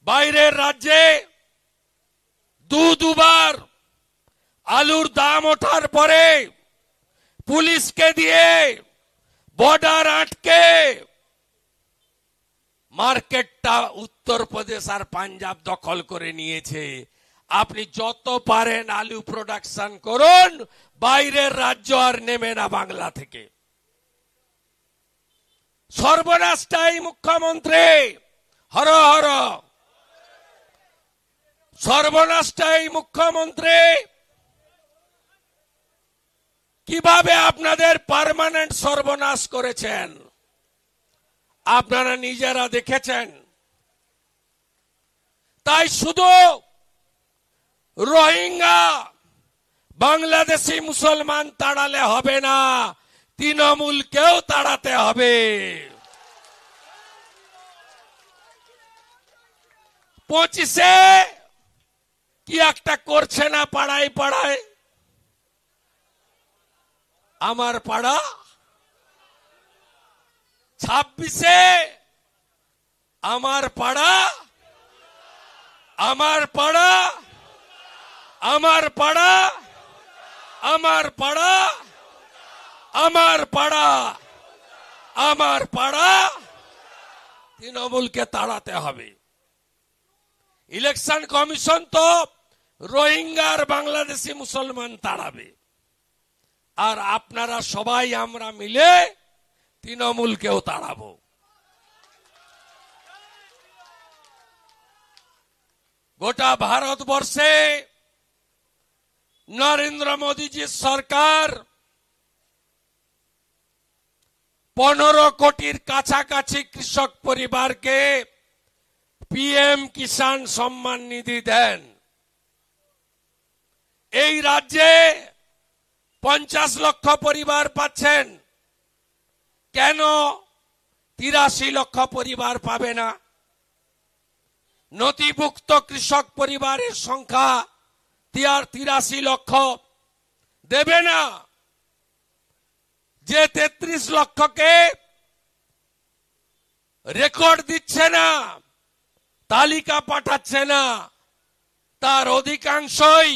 বাইরের রাজ্যে দুবার আলুর দাম ওঠার পরে পুলিশকে দিয়ে বর্ডার আটকে মার্কেটটা উত্তরপ্রদেশ আর পাঞ্জাব দখল করে নিয়েছে। আপনি যত পারেন আলু প্রোডাকশন করুন, বাইরের রাজ্য আর নেমে না বাংলা থেকে। সর্বনাশটাই মুখ্যমন্ত্রী, হর হর, সর্বনাশটাই মুখ্যমন্ত্রী। কিভাবে আপনাদের পার্মানেন্ট সর্বনাশ করেছেন আপনারা নিজেরা দেখেছেন। তাই শুধু রোহিঙ্গা বাংলাদেশি মুসলমান তাড়ালে হবে না, তৃণমূলকেও তাড়াতে হবে। 25-এ কি একটা করছে না পাড়ায় পাড়ায়, আমার পাড়া। 26-এ আমার পাড়া, আমার পাড়া, আমার পাড়া, আমার পাড়া, আমার পাড়া, আমার পাড়া, তৃণমূলকে তাড়াতে হবে। ইলেকশন কমিশন তো রোহিঙ্গা আর বাংলাদেশি মুসলমান তাড়াবে, আর আপনারা সবাই আমরা মিলে তৃণমূলকেও তাড়াবো। গোটা ভারতবর্ষে নরেন্দ্র মোদীজির সরকার 15 কোটির কাছাকাছি কৃষক পরিবারকে পিএম কিষাণ সম্মান নিধি দেন। এই রাজ্যে 50 লক্ষ পরিবার পাচ্ছেন, কেন 83 লক্ষ পরিবার পাবে না? নথিভুক্ত কৃষক পরিবারের সংখ্যা 83 লক্ষ দেবে না। যে 33 লক্ষকে রেকর্ড দিচ্ছে না, তালিকা পাঠাচ্ছে না, তার অধিকাংশই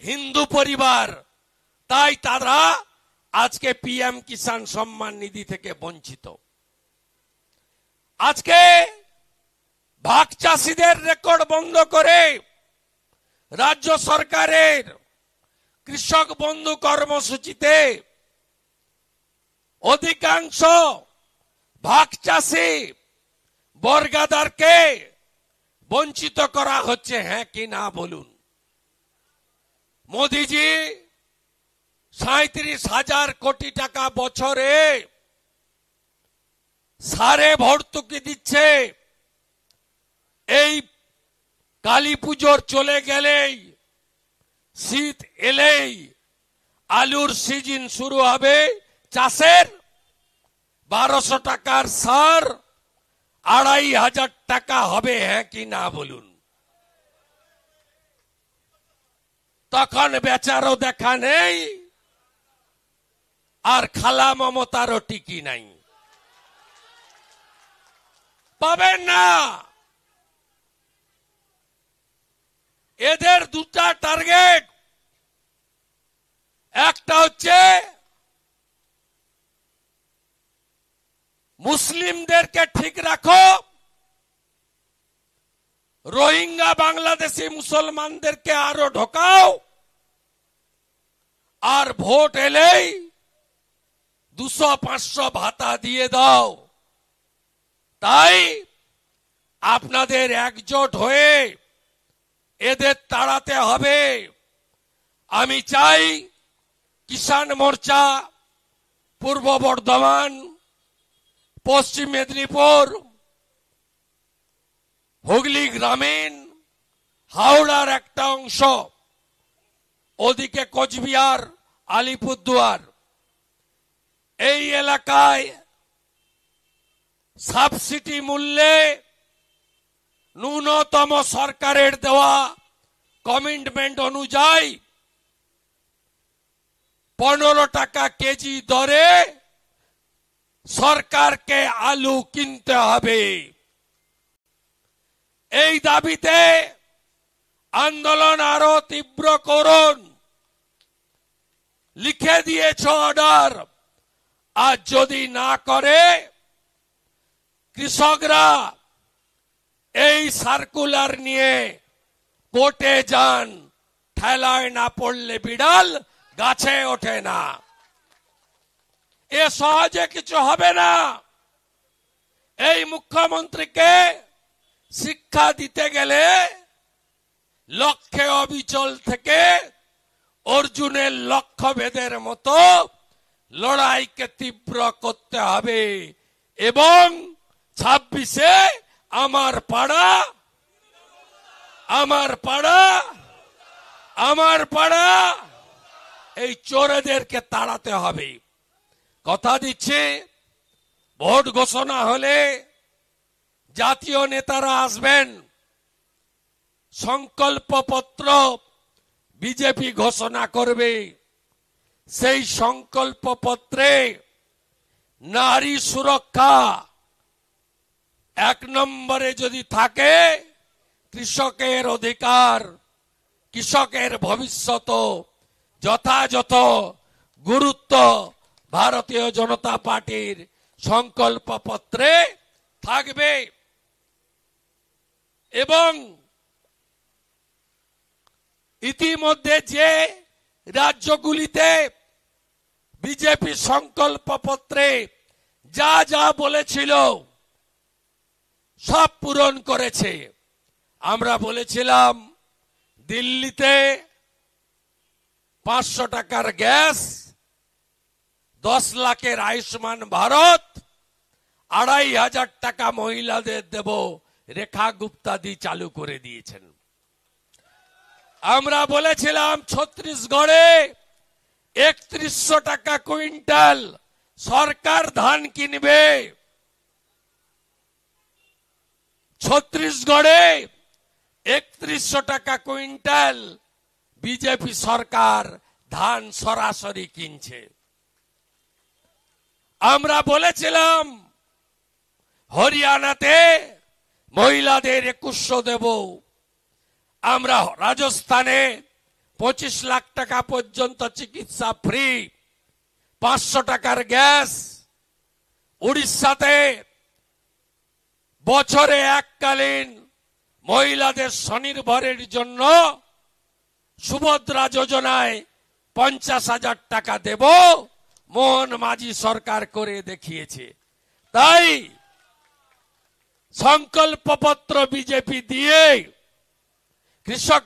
হিন্দু পরিবার। তাই তারা আজকে পিএম কিষাণ সম্মান নিধি থেকে বঞ্চিত। আজকে ভাগ চাষীদের রেকর্ড বন্ধ করে রাজ্য সরকারের কৃষক বন্ধু কর্মসূচিতে অধিকাংশ ভাগ চাষী বর্গাদারকে বঞ্চিত করা হচ্ছে। হ্যাঁ কি না বলুন? মোদিজি 37,000 কোটি টাকা বছরে সারে ভর্তুকি দিচ্ছে। এই কালী পুজোর চলে গেলেই, শীত এলেই আলুর সিজন শুরু হবে। চাষের 1200 টাকার সার 2,500 টাকা হবে। হ্যাঁ কি না বলুন? তখন বেচারও দেখা নেই, আর খালা মমতারও টিকি নাই, পাবেন না। এদের দুটা টার্গেট, একটা হচ্ছে মুসলিমদেরকে ঠিক রাখো, রোহিঙ্গা বাংলাদেশি মুসলমানদেরকে আরো ঢোকাও, আর ভোট এলেই 200-500 ভাতা দিয়ে দাও। তাই আপনাদের একজোট হয়ে এদের তাড়াতে হবে। আমি চাই কিষাণ মোর্চা পূর্ব বর্ধমান, পশ্চিম মেদিনীপুর, হুগলি গ্রামীণ, হাওড়ার একটা অংশ, ওদিকে কোচবিহার, আলিপুরদুয়ার, এই এলাকায় সাবসিডি মূল্যে ন্যূনতম সরকারের দেওয়া কমিটমেন্ট অনুযায়ী 15 টাকা কেজি দরে সরকারকে আলু কিনতে হবে। এই দাবিতে আন্দোলন আরো তীব্র করুন। লিখে দিয়েছ অর্ডার, আর যদি না করে কৃষকরা এই সার্কুলার নিয়ে কোর্টে যান। ঠেলায় না পড়লে বিড়াল গাছে ওঠে না। এ সহজে কিছু হবে না। এই মুখ্যমন্ত্রীকে শিক্ষা দিতে গেলে লক্ষ্যে অবিচল থেকে অর্জুনের লক্ষ্যভেদের মতো লড়াইকে তীব্র করতে হবে এবং 26-এ আমার পাড়া এই চোরেদেরকে তাড়াতে হবে। কথা দিচ্ছে ভোট ঘোষণা হলে জাতীয় নেতারা আসবেন, সংকল্পপত্র বিজেপি ঘোষণা করবে। সেই সংকল্পপত্রে নারী সুরক্ষা 1 নম্বরে যদি থাকে, কৃষকের অধিকার, কৃষকের ভবিষ্যৎ যথাযথ গুরুত্ব ভারতীয় জনতা পার্টির সংকল্পপত্রে থাকবে। এবং ইতিমধ্যে যে রাজ্যগুলিতে বিজেপি সংকল্পপত্রে যা যা বলেছিল সব পূরণ করেছে। আমরা বলেছিলাম দিল্লিতে 500 টাকার গ্যাস, 10 লাখের আয়ুষ্মান ভারত, 2500 টাকা মহিলাদের দেব, রেখা গুপ্তাদি চালু করে দিয়েছেন। আমরা বলেছিলাম ছত্তিশগড়ে 3100 টাকা কুইন্টাল সরকার ধান কিনবে। ছত্তিশগড়ে 3100 টাকা কুইন্টাল বিজেপি সরকার ধান সরাসরি কিনছে। আমরা বলেছিলাম হরিয়ানাতে মহিলাদের 2100 দেব। আমরা রাজস্থানে 25 লাখ টাকা পর্যন্ত চিকিৎসা ফ্রি, 500 টাকার গ্যাস। উড়িষ্যাতে বছরে এককালীন মহিলাদের স্বনির্ভরের জন্য সুভদ্রা যোজনায় 50,000 টাকা দেব, মোহন মাঝি সরকার করে দেখিয়েছে। তাই সংকল্পপত্র বিজেপি দিয়ে কৃষক